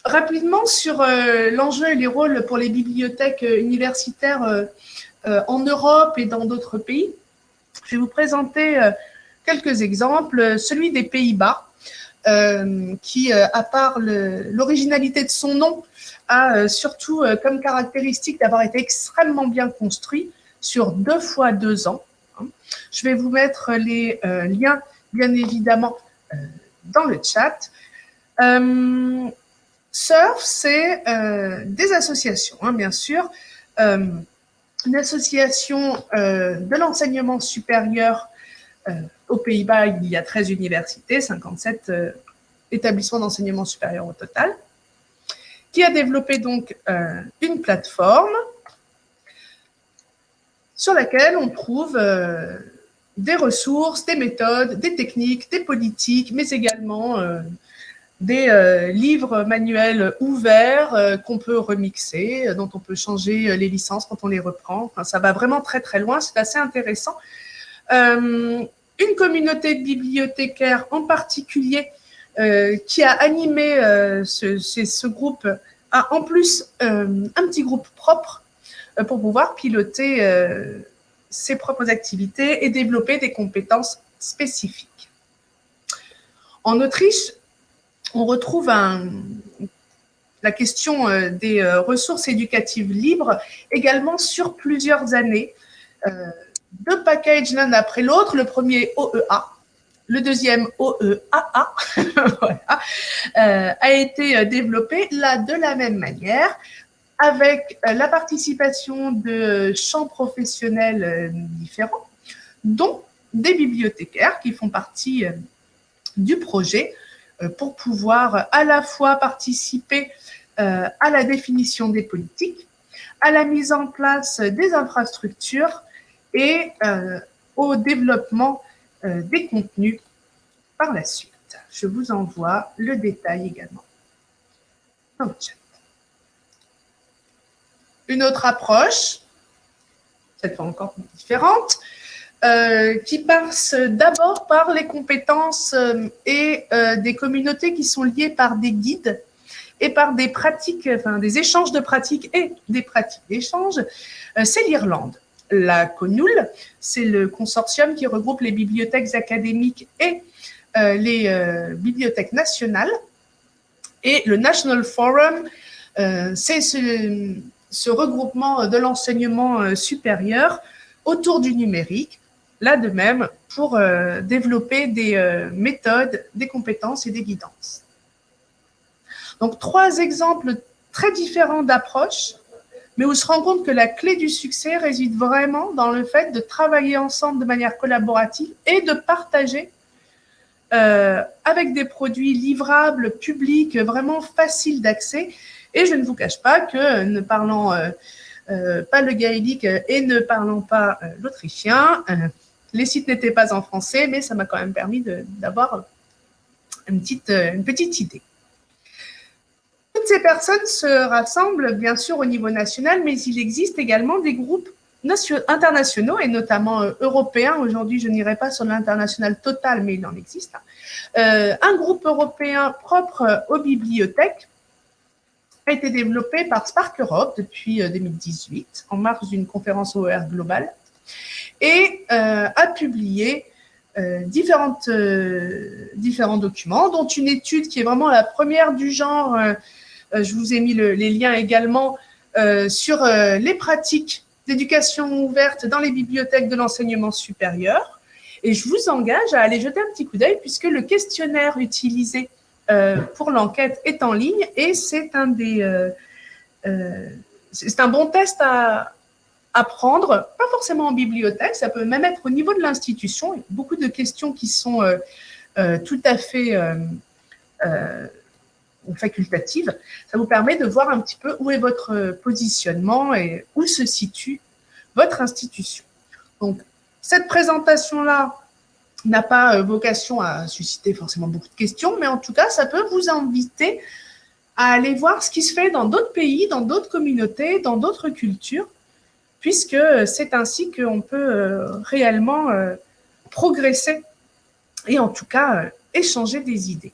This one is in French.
Rapidement sur l'enjeu et les rôles pour les bibliothèques universitaires en Europe et dans d'autres pays, je vais vous présenter quelques exemples. Celui des Pays-Bas, qui, à part l'originalité de son nom, a surtout comme caractéristique d'avoir été extrêmement bien construit sur 2 fois 2 ans. Je vais vous mettre les liens, bien évidemment, dans le chat. SURF, c'est des associations, bien sûr. Une association de l'enseignement supérieur aux Pays-Bas, il y a 13 universités, 57 établissements d'enseignement supérieur au total, qui a développé donc une plateforme sur laquelle on trouve des ressources, des méthodes, des techniques, des politiques, mais également des livres manuels ouverts qu'on peut remixer, dont on peut changer les licences quand on les reprend. Enfin, ça va vraiment très très loin, c'est assez intéressant. Une communauté de bibliothécaires en particulier qui a animé ce groupe a en plus un petit groupe propre pour pouvoir piloter ses propres activités et développer des compétences spécifiques. En Autriche, on retrouve la question des ressources éducatives libres également sur plusieurs années. 2 packages l'un après l'autre, le premier OEA, le deuxième OEAA voilà, a été développé là de la même manière, avec la participation de champs professionnels différents, dont des bibliothécaires qui font partie du projet pour pouvoir à la fois participer à la définition des politiques, à la mise en place des infrastructures et au développement des contenus par la suite. Je vous envoie le détail également dans le chat. Une autre approche, cette fois encore différente, qui passe d'abord par les compétences et des communautés qui sont liées par des guides et par des pratiques, enfin des échanges de pratiques et des pratiques d'échange, c'est l'Irlande. La CONUL, c'est le consortium qui regroupe les bibliothèques académiques et les bibliothèques nationales. Et le National Forum, c'est ce regroupement de l'enseignement supérieur autour du numérique, là de même pour développer des méthodes, des compétences et des guidances. Donc 3 exemples très différents d'approches, mais où on se rend compte que la clé du succès réside vraiment dans le fait de travailler ensemble de manière collaborative et de partager avec des produits livrables, publics, vraiment faciles d'accès. Et je ne vous cache pas que ne parlant pas le gaélique et ne parlant pas l'autrichien, les sites n'étaient pas en français, mais ça m'a quand même permis d'avoir une petite idée. Toutes ces personnes se rassemblent bien sûr au niveau national, mais il existe également des groupes internationaux et notamment européens. Aujourd'hui, je n'irai pas sur l'international total, mais il en existe. Un groupe européen propre aux bibliothèques a été développé par Spark Europe depuis 2018, en marge d'une conférence OER globale, et a publié différents documents, dont une étude qui est vraiment la première du genre. Je vous ai mis les liens également sur les pratiques d'éducation ouverte dans les bibliothèques de l'enseignement supérieur. Et je vous engage à aller jeter un petit coup d'œil puisque le questionnaire utilisé pour l'enquête est en ligne et c'est un bon test à prendre, pas forcément en bibliothèque, ça peut même être au niveau de l'institution. Il y a beaucoup de questions qui sont tout à fait facultatives. Ça vous permet de voir un petit peu où est votre positionnement et où se situe votre institution. Donc, cette présentation-là n'a pas vocation à susciter forcément beaucoup de questions, mais en tout cas, ça peut vous inviter à aller voir ce qui se fait dans d'autres pays, dans d'autres communautés, dans d'autres cultures, puisque c'est ainsi qu'on peut réellement progresser et en tout cas échanger des idées.